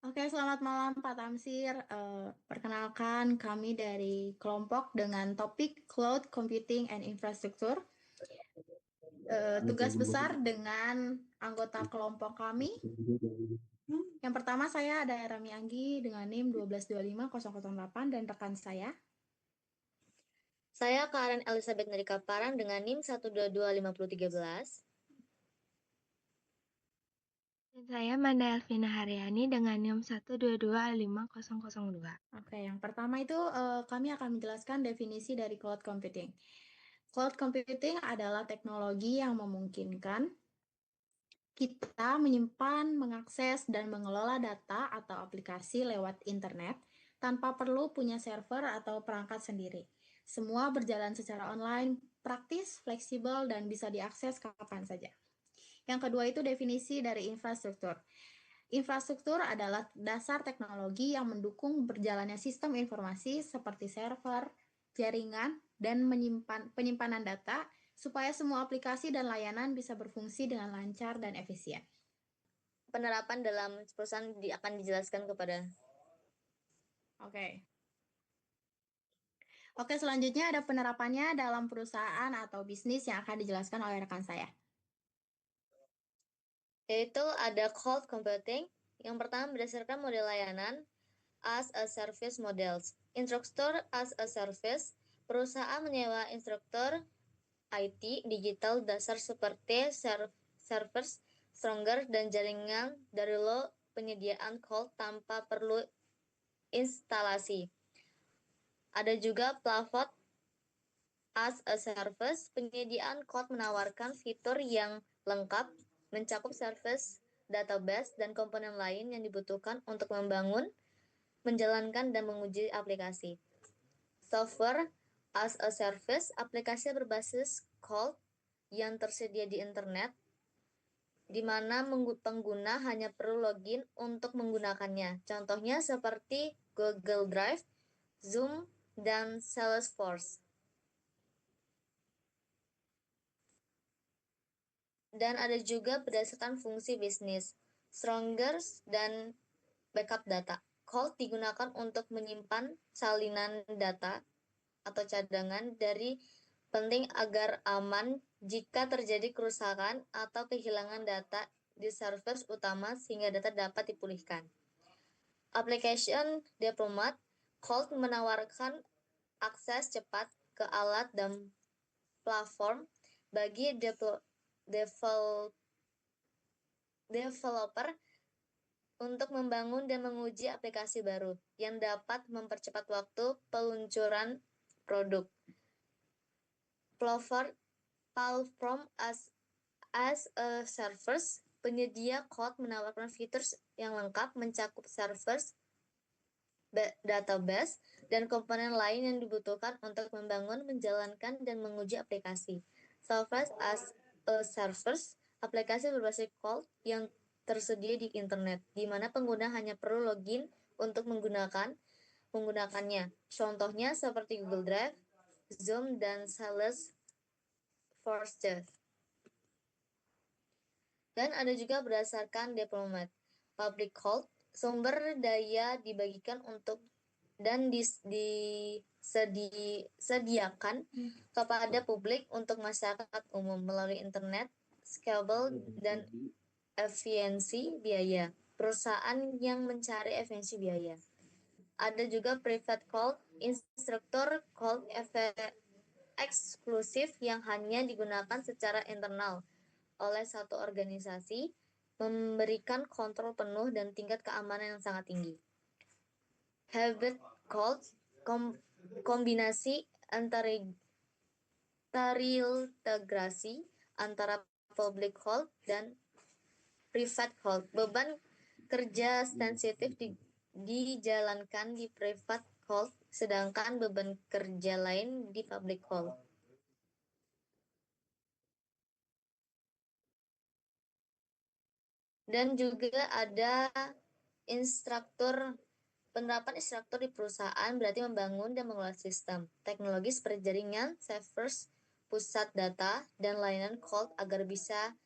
Oke, selamat malam Pak Tamsir. Perkenalkan kami dari kelompok dengan topik Cloud Computing and Infrastructure. Tugas besar dengan anggota kelompok kami. Yang pertama saya ada Rami Anggi dengan NIM 1225008 dan rekan saya. Saya Karen Elizabeth Nerika Parang dengan NIM 1225013. Dan saya Manda Elvina Haryani dengan NIM 1225002. Oke, yang pertama itu kami akan menjelaskan definisi dari Cloud Computing. Cloud Computing adalah teknologi yang memungkinkan kita menyimpan, mengakses, dan mengelola data atau aplikasi lewat internet tanpa perlu punya server atau perangkat sendiri. Semua berjalan secara online, praktis, fleksibel, dan bisa diakses kapan saja. Yang kedua itu definisi dari infrastruktur. Infrastruktur adalah dasar teknologi yang mendukung berjalannya sistem informasi seperti server, jaringan, dan penyimpanan data supaya semua aplikasi dan layanan bisa berfungsi dengan lancar dan efisien. Penerapan dalam perusahaan akan dijelaskan kepada. Oke. Oke, selanjutnya ada penerapannya dalam perusahaan atau bisnis yang akan dijelaskan oleh rekan saya. Yaitu ada Cloud Computing. Yang pertama berdasarkan model layanan as a service models. Instruktur as a service. Perusahaan menyewa instruktur IT digital dasar seperti servers, stronger, dan jaringan dari penyediaan cloud tanpa perlu instalasi. Ada juga platform as a service. Penyediaan cloud menawarkan fitur yang lengkap, mencakup service, database, dan komponen lain yang dibutuhkan untuk membangun, menjalankan, dan menguji aplikasi. Software as a service, aplikasi berbasis cloud yang tersedia di internet, di mana pengguna hanya perlu login untuk menggunakannya. Contohnya seperti Google Drive, Zoom, dan Salesforce. Dan ada juga berdasarkan fungsi bisnis, Stronger dan backup data. Cold digunakan untuk menyimpan salinan data atau cadangan dari penting agar aman jika terjadi kerusakan atau kehilangan data di server utama sehingga data dapat dipulihkan. Application Deployment, Cold menawarkan akses cepat ke alat dan platform bagi developer untuk membangun dan menguji aplikasi baru yang dapat mempercepat waktu peluncuran produk. Platform as a service, penyedia cloud menawarkan fitur yang lengkap mencakup servers, database, dan komponen lain yang dibutuhkan untuk membangun, menjalankan, dan menguji aplikasi. Software as a service, aplikasi berbasis cloud yang tersedia di internet, di mana pengguna hanya perlu login untuk menggunakannya. Contohnya seperti Google Drive, Zoom, dan Salesforce. Dan ada juga berdasarkan deployment. Public cloud, sumber daya dibagikan untuk dan disediakan kepada publik untuk masyarakat umum melalui internet, scalable, dan efisiensi biaya. Perusahaan yang mencari efisiensi biaya. Ada juga private cloud, instruktur cloud eksklusif yang hanya digunakan secara internal oleh satu organisasi, memberikan kontrol penuh dan tingkat keamanan yang sangat tinggi. Hybrid cloud, kombinasi terintegrasi antara public cloud dan private cloud. Beban kerja sensitif dijalankan di private cloud, sedangkan beban kerja lain di public cloud. Dan juga ada penerapan instruktur di perusahaan berarti membangun dan mengelola sistem teknologi seperti jaringan, servers, pusat data, dan layanan cloud agar bisa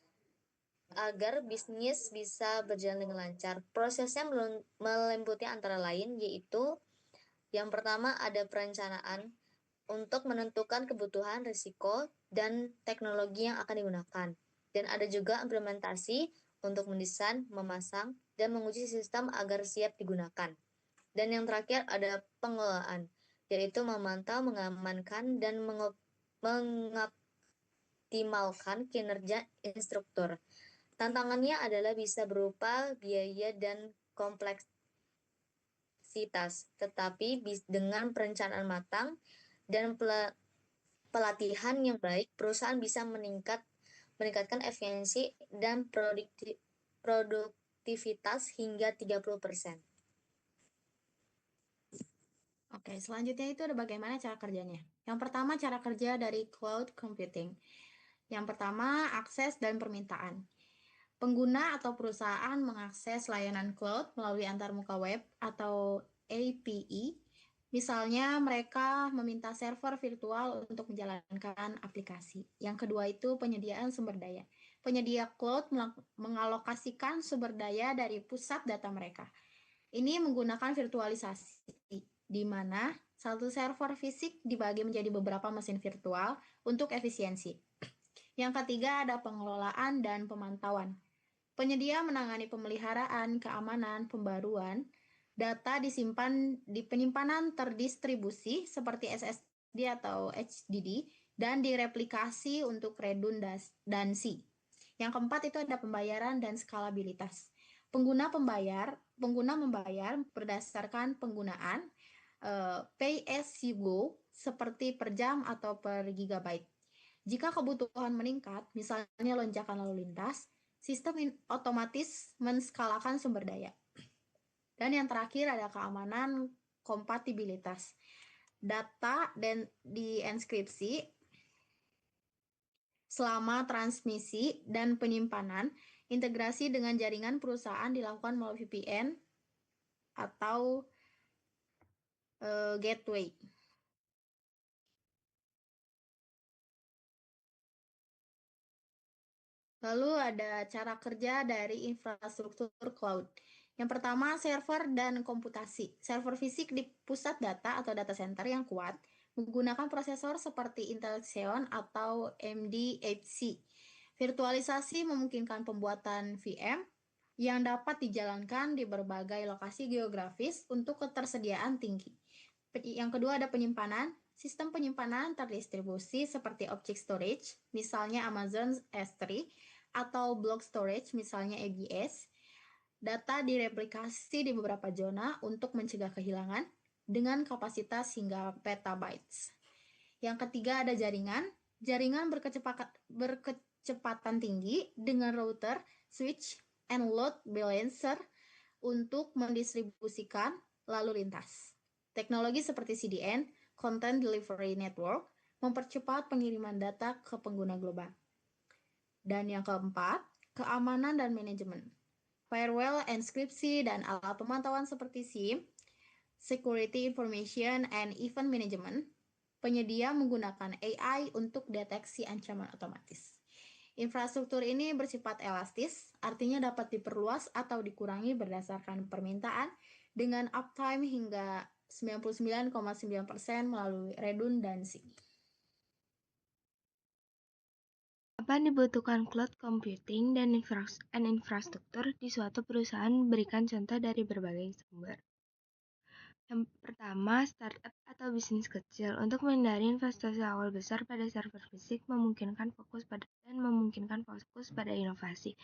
agar bisnis bisa berjalan dengan lancar. Prosesnya meliputi antara lain yaitu yang pertama ada perencanaan untuk menentukan kebutuhan, risiko, dan teknologi yang akan digunakan. Dan ada juga implementasi untuk mendesain, memasang, dan menguji sistem agar siap digunakan. Dan yang terakhir ada pengelolaan, yaitu memantau, mengamankan, dan mengoptimalkan kinerja instruktur. Tantangannya adalah bisa berupa biaya dan kompleksitas, tetapi dengan perencanaan matang dan pelatihan yang baik, perusahaan bisa meningkatkan efisiensi dan produktivitas hingga 30%. Oke, selanjutnya itu ada bagaimana cara kerjanya. Yang pertama, cara kerja dari cloud computing. Yang pertama, akses dan permintaan. Pengguna atau perusahaan mengakses layanan cloud melalui antarmuka web atau API. Misalnya, mereka meminta server virtual untuk menjalankan aplikasi. Yang kedua itu penyediaan sumber daya. Penyedia cloud mengalokasikan sumber daya dari pusat data mereka. Ini menggunakan virtualisasi, di mana satu server fisik dibagi menjadi beberapa mesin virtual untuk efisiensi. Yang ketiga ada pengelolaan dan pemantauan. Penyedia menangani pemeliharaan, keamanan, pembaruan, data disimpan di penyimpanan terdistribusi seperti SSD atau HDD dan direplikasi untuk redundansi. Yang keempat itu ada pembayaran dan skalabilitas. Pengguna membayar berdasarkan penggunaan pay as you go seperti per jam atau per gigabyte. Jika kebutuhan meningkat, misalnya lonjakan lalu lintas, sistem otomatis menskalakan sumber daya. Dan yang terakhir ada keamanan kompatibilitas. Data dan dienkripsi selama transmisi dan penyimpanan, integrasi dengan jaringan perusahaan dilakukan melalui VPN atau gateway. Lalu ada cara kerja dari infrastruktur cloud. Yang pertama, server dan komputasi. Server fisik di pusat data atau data center yang kuat menggunakan prosesor seperti Intel Xeon atau AMD HC. Virtualisasi memungkinkan pembuatan VM yang dapat dijalankan di berbagai lokasi geografis untuk ketersediaan tinggi. Yang kedua ada penyimpanan. Sistem penyimpanan terdistribusi seperti object storage, misalnya Amazon S3, atau block storage, misalnya EBS. Data direplikasi di beberapa zona untuk mencegah kehilangan dengan kapasitas hingga petabytes. Yang ketiga ada jaringan. Jaringan berkecepatan tinggi dengan router, switch, and load balancer untuk mendistribusikan lalu lintas. Teknologi seperti CDN, Content Delivery Network, mempercepat pengiriman data ke pengguna global. Dan yang keempat, keamanan dan manajemen. Firewall, inskripsi, dan alat pemantauan seperti SIEM, Security Information and Event Management, penyedia menggunakan AI untuk deteksi ancaman otomatis. Infrastruktur ini bersifat elastis, artinya dapat diperluas atau dikurangi berdasarkan permintaan dengan uptime hingga 99,9% melalui redundansi. Apa dibutuhkan cloud computing dan infrastruktur di suatu perusahaan? Berikan contoh dari berbagai sumber. Yang pertama, startup atau bisnis kecil. Untuk menghindari investasi awal besar pada server fisik memungkinkan fokus pada inovasi.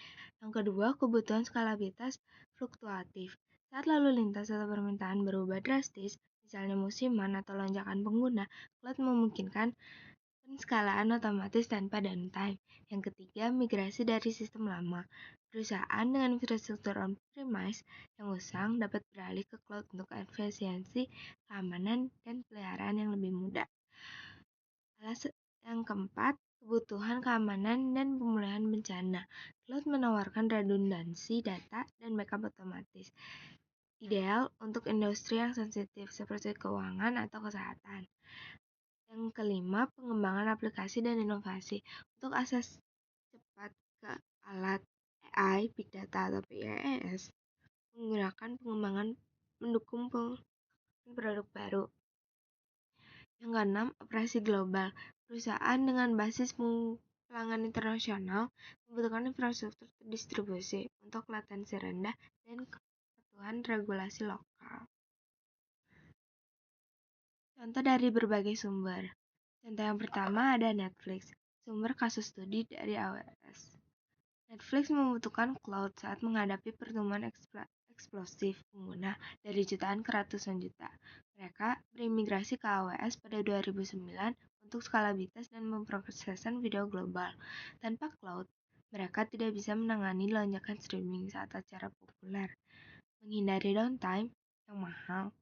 Yang kedua, kebutuhan skalabilitas fluktuatif. Saat lalu lintas atau permintaan berubah drastis, misalnya musiman atau lonjakan pengguna, cloud memungkinkan penskalaan otomatis tanpa downtime. Yang ketiga, migrasi dari sistem lama. Perusahaan dengan infrastruktur on-premise yang usang dapat beralih ke cloud untuk efisiensi, keamanan, dan peliharaan yang lebih mudah. Yang keempat, kebutuhan keamanan dan pemulihan bencana. Cloud menawarkan redundansi data dan backup otomatis. Ideal untuk industri yang sensitif seperti keuangan atau kesehatan. Yang kelima, pengembangan aplikasi dan inovasi. Untuk akses cepat ke alat AI, Big Data atau PIAS menggunakan pengembangan mendukung produk baru. Yang keenam, operasi global. Perusahaan dengan basis pelanggan internasional membutuhkan infrastruktur distribusi untuk latensi rendah dan kepatuhan regulasi lokal. Contoh dari berbagai sumber. Contoh yang pertama ada Netflix, sumber kasus studi dari AWS. Netflix membutuhkan cloud saat menghadapi pertumbuhan eksplosif pengguna dari jutaan ke ratusan juta. Mereka berimigrasi ke AWS pada 2009 untuk skalabilitas dan pemrosesan video global. Tanpa cloud, mereka tidak bisa menangani lonjakan streaming saat acara populer, menghindari downtime yang mahal.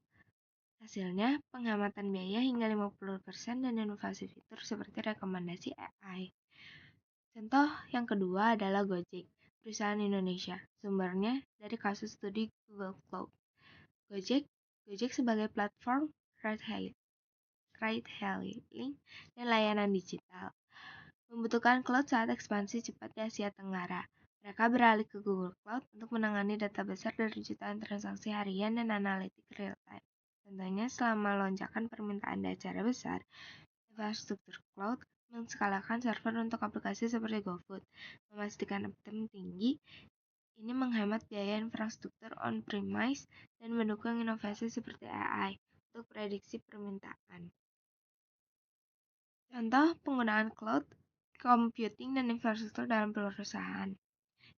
Hasilnya, penghematan biaya hingga 50% dan inovasi fitur seperti rekomendasi AI. Contoh yang kedua adalah Gojek, perusahaan Indonesia. Sumbernya dari kasus studi Google Cloud. Gojek sebagai platform ride-hailing dan layanan digital membutuhkan cloud saat ekspansi cepat di Asia Tenggara. Mereka beralih ke Google Cloud untuk menangani data besar dari jutaan transaksi harian dan analitik real-time. Contohnya, selama lonjakan permintaan di acara besar, infrastruktur cloud menskalakan server untuk aplikasi seperti GoFood, memastikan uptime tinggi. Ini menghemat biaya infrastruktur on-premise dan mendukung inovasi seperti AI untuk prediksi permintaan. Contoh penggunaan cloud computing dan infrastruktur dalam perusahaan.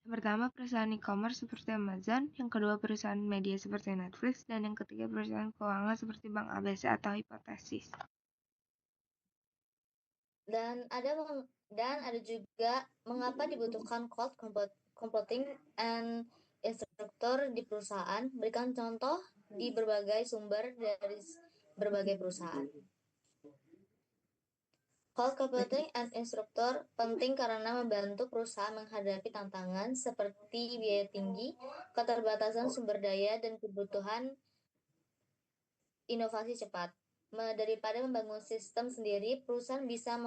Yang pertama, perusahaan e-commerce seperti Amazon, yang kedua perusahaan media seperti Netflix, dan yang ketiga perusahaan keuangan seperti Bank ABC atau Hipotesis. Dan ada juga mengapa dibutuhkan cloud computing and infrastructure di perusahaan. Berikan contoh di berbagai sumber dari berbagai perusahaan. Cloud computing and infrastructure penting karena membantu perusahaan menghadapi tantangan seperti biaya tinggi, keterbatasan sumber daya, dan kebutuhan inovasi cepat. Daripada membangun sistem sendiri, perusahaan bisa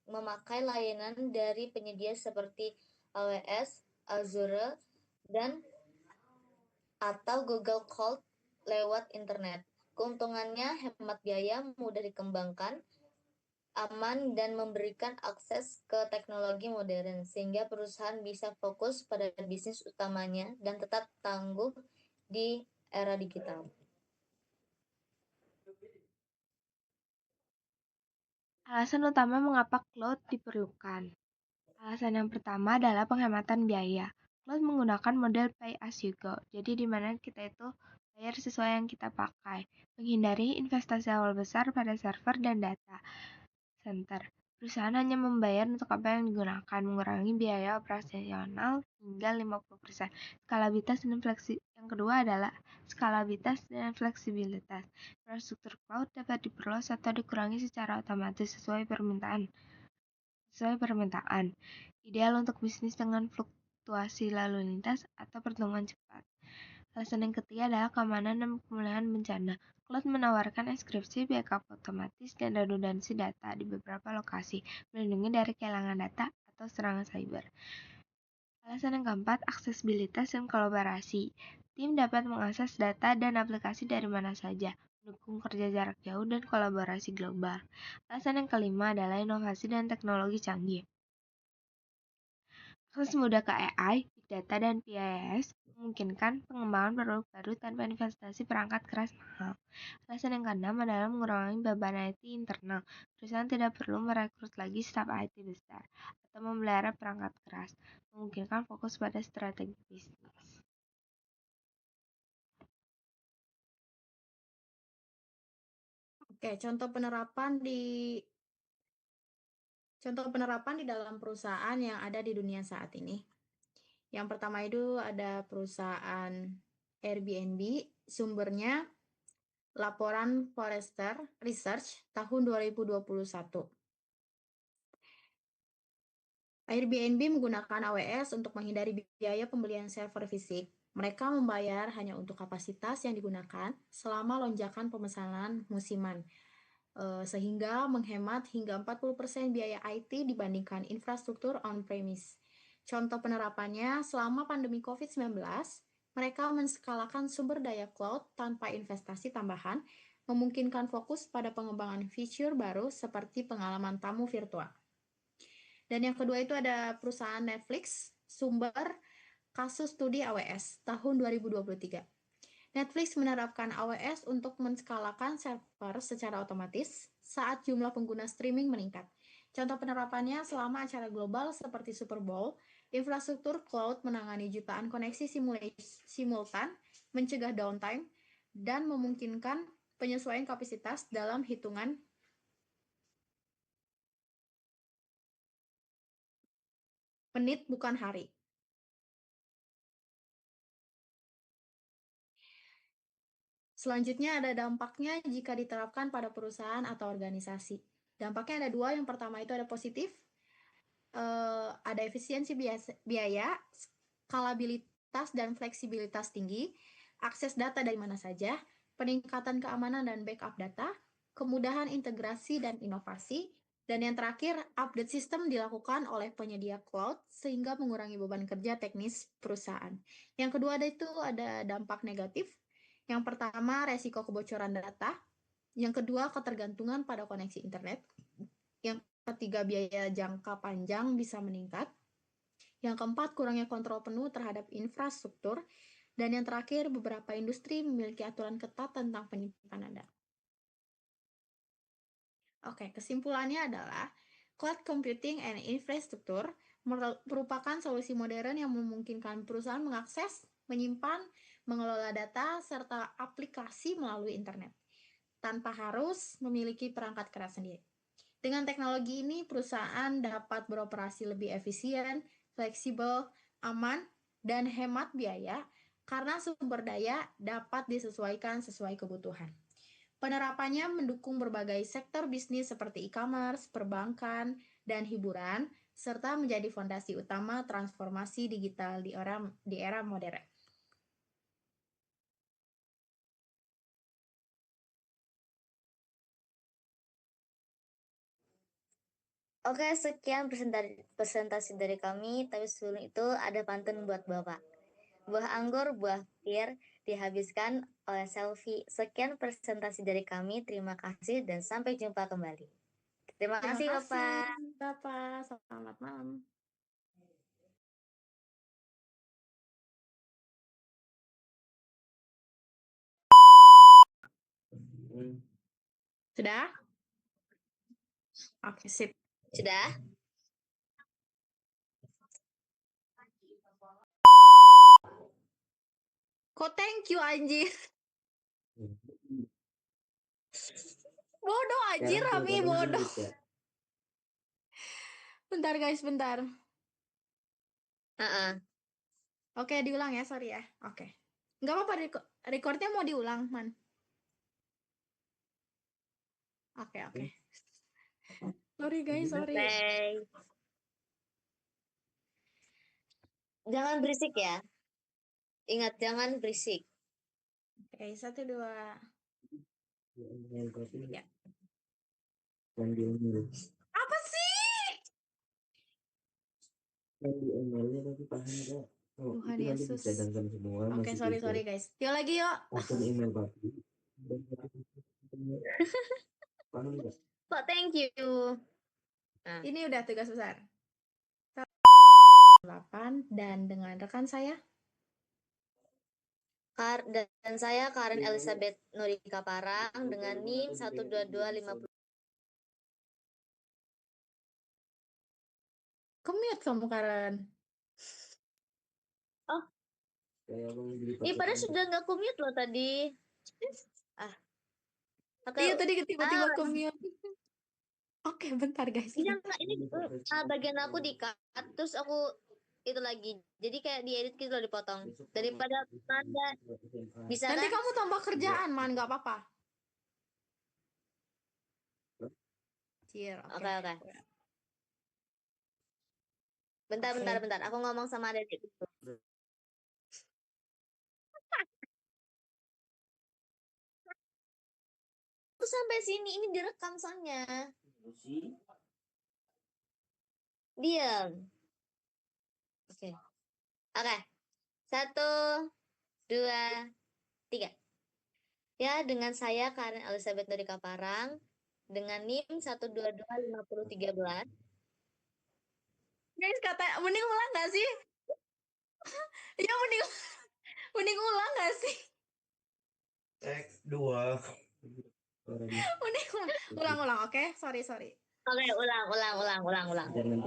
memakai layanan dari penyedia seperti AWS, Azure, dan atau Google Cloud lewat internet. Keuntungannya hemat biaya, mudah dikembangkan, aman, dan memberikan akses ke teknologi modern, sehingga perusahaan bisa fokus pada bisnis utamanya dan tetap tangguh di era digital. Alasan utama mengapa cloud diperlukan. Alasan yang pertama adalah penghematan biaya. Cloud menggunakan model pay as you go, jadi di mana kita itu bayar sesuai yang kita pakai, menghindari investasi awal besar pada server dan data center. Perusahaan hanya membayar untuk apa yang digunakan, mengurangi biaya operasional hingga 50%. Skalabilitas dan yang kedua adalah skalabilitas dan fleksibilitas. Infrastruktur cloud dapat diperluas atau dikurangi secara otomatis sesuai permintaan. Ideal untuk bisnis dengan fluktuasi lalu lintas atau pertumbuhan cepat. Alasan yang ketiga adalah keamanan dan pemulihan bencana. Cloud menawarkan enkripsi, backup otomatis, dan redundansi data di beberapa lokasi, melindungi dari kehilangan data atau serangan cyber. Alasan yang keempat, aksesibilitas dan kolaborasi. Tim dapat mengakses data dan aplikasi dari mana saja, mendukung kerja jarak jauh dan kolaborasi global. Alasan yang kelima adalah inovasi dan teknologi canggih. Akses mudah ke AI, Big Data, dan PIAS memungkinkan pengembangan produk baru tanpa investasi perangkat keras mahal. Alasan yang keenam adalah mengurangi beban IT internal. Perusahaan tidak perlu merekrut lagi staf IT besar atau memelihara perangkat keras, memungkinkan fokus pada strategi bisnis. Oke, contoh penerapan di dalam perusahaan yang ada di dunia saat ini. Yang pertama itu ada perusahaan Airbnb, sumbernya laporan Forrester Research tahun 2021. Airbnb menggunakan AWS untuk menghindari biaya pembelian server fisik. Mereka membayar hanya untuk kapasitas yang digunakan selama lonjakan pemesanan musiman, sehingga menghemat hingga 40% biaya IT dibandingkan infrastruktur on-premise. Contoh penerapannya, selama pandemi COVID-19, mereka menskalakan sumber daya cloud tanpa investasi tambahan, memungkinkan fokus pada pengembangan fitur baru seperti pengalaman tamu virtual. Dan yang kedua itu ada perusahaan Netflix, sumber kasus studi AWS tahun 2023. Netflix menerapkan AWS untuk menskalakan server secara otomatis saat jumlah pengguna streaming meningkat. Contoh penerapannya selama acara global seperti Super Bowl, infrastruktur cloud menangani jutaan koneksi simultan, mencegah downtime, dan memungkinkan penyesuaian kapasitas dalam hitungan menit bukan hari. Selanjutnya ada dampaknya jika diterapkan pada perusahaan atau organisasi. Dampaknya ada dua, yang pertama itu ada positif, ada efisiensi biaya, skalabilitas dan fleksibilitas tinggi, akses data dari mana saja, peningkatan keamanan dan backup data, kemudahan integrasi dan inovasi, dan yang terakhir, update sistem dilakukan oleh penyedia cloud sehingga mengurangi beban kerja teknis perusahaan. Yang kedua ada dampak negatif. Yang pertama, resiko kebocoran data. Yang kedua, ketergantungan pada koneksi internet. Yang ketiga, biaya jangka panjang bisa meningkat. Yang keempat, kurangnya kontrol penuh terhadap infrastruktur. Dan yang terakhir, beberapa industri memiliki aturan ketat tentang penyimpanan data. Oke, kesimpulannya adalah cloud computing and infrastructure merupakan solusi modern yang memungkinkan perusahaan mengakses, menyimpan, mengelola data, serta aplikasi melalui internet, tanpa harus memiliki perangkat keras sendiri. Dengan teknologi ini, perusahaan dapat beroperasi lebih efisien, fleksibel, aman, dan hemat biaya karena sumber daya dapat disesuaikan sesuai kebutuhan. Penerapannya mendukung berbagai sektor bisnis seperti e-commerce, perbankan, dan hiburan, serta menjadi fondasi utama transformasi digital di era modern. Oke, sekian presentasi dari kami, tapi sebelum itu ada pantun buat Bapak. Buah anggur, buah pir, dihabiskan oleh selfie. Sekian presentasi dari kami, terima kasih dan sampai jumpa kembali. Terima kasih Bapak. Bapak. Selamat malam. Sudah? Oke, sip. Sudah? Kok thank you, anjir? Bodoh, anjir, Rami, bodoh. Bentar, guys, bentar. Oke, diulang ya, sorry ya. Oke. Nggak apa-apa, recordnya mau diulang, Man. Oke. Sorry, guys, sorry. Okay. Jangan berisik ya. Ingat, jangan berisik. Oke, 1, 2. Ya. Apa sih? Tuhan Yesus. Oke, sorry guys. Yuk lagi yuk. Kok thank you. Ini udah tugas besar. 8 dan dengan rekan saya. Dan saya Karen Elizabeth Nurika Parang dengan NIM 12250. Kemute kamu, Karen. Oh. Padahal sudah nggak commute loh tadi. Iya, tadi tiba-tiba kemute. Oke, bentar guys. Iya, ini bagian aku di-cut, terus aku itu lagi. Jadi kayak diedit gitu loh, dipotong. Daripada tanda. Bisa Nanti kan? kamu tambah kerjaan, Man, nggak apa-apa. Oke. Bentar. Aku ngomong sama adik. Aku sampai sini, ini direkam soalnya. Diam. Oke. 1, 2, 3. Ya, dengan saya Karen Elizabeth Norika Parang dengan NIM 1225013. Guys, kata mending ulang nggak sih? Iya, mending mending ulang nggak sih? Dua. Mending ulang, oke? Sorry. Oke, ulang. Jangan.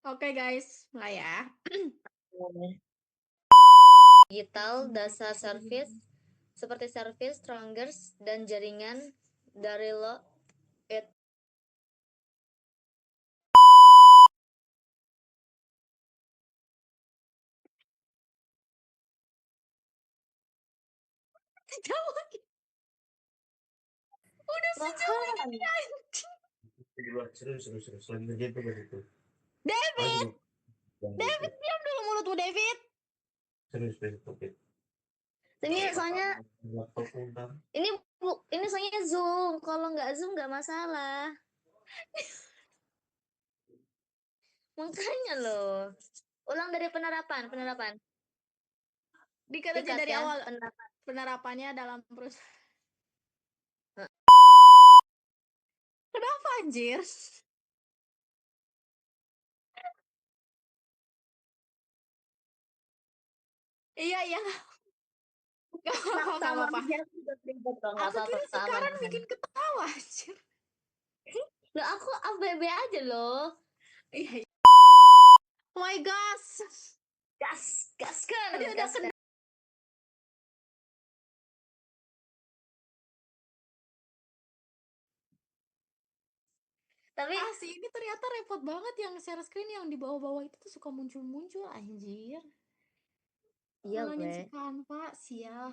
Oke guys, mulai ya. Digital dasar service seperti service, strongers, dan jaringan dari lo it Jauh lagi. Udah sejauh ini mohon. dia anjing. Serius. Lagi ngerjain tuh begitu. David, diam dulu mulutmu, David. Serius oke. Ini soalnya Laptop udah. ini soalnya Zoom. Kalau nggak Zoom nggak masalah. Makanya loh. Ulang dari penerapan. Dikat aja Dikat dari ya, awal. penerapan. Penerapannya dalam perusahaan. Kenapa anjir? Iya, nggak apa-apa. Nggak Aku apa-apa, kira aman. sekarang bikin ketawa anjir. Loh, aku ABB aja loh. Iya. Oh my gosh. Gaskan. Tadi udah Gaskan. Tapi ini ternyata repot banget yang share screen yang di bawah-bawah itu tuh suka muncul-muncul anjir. iya Tolongin gue. si Canva, sia.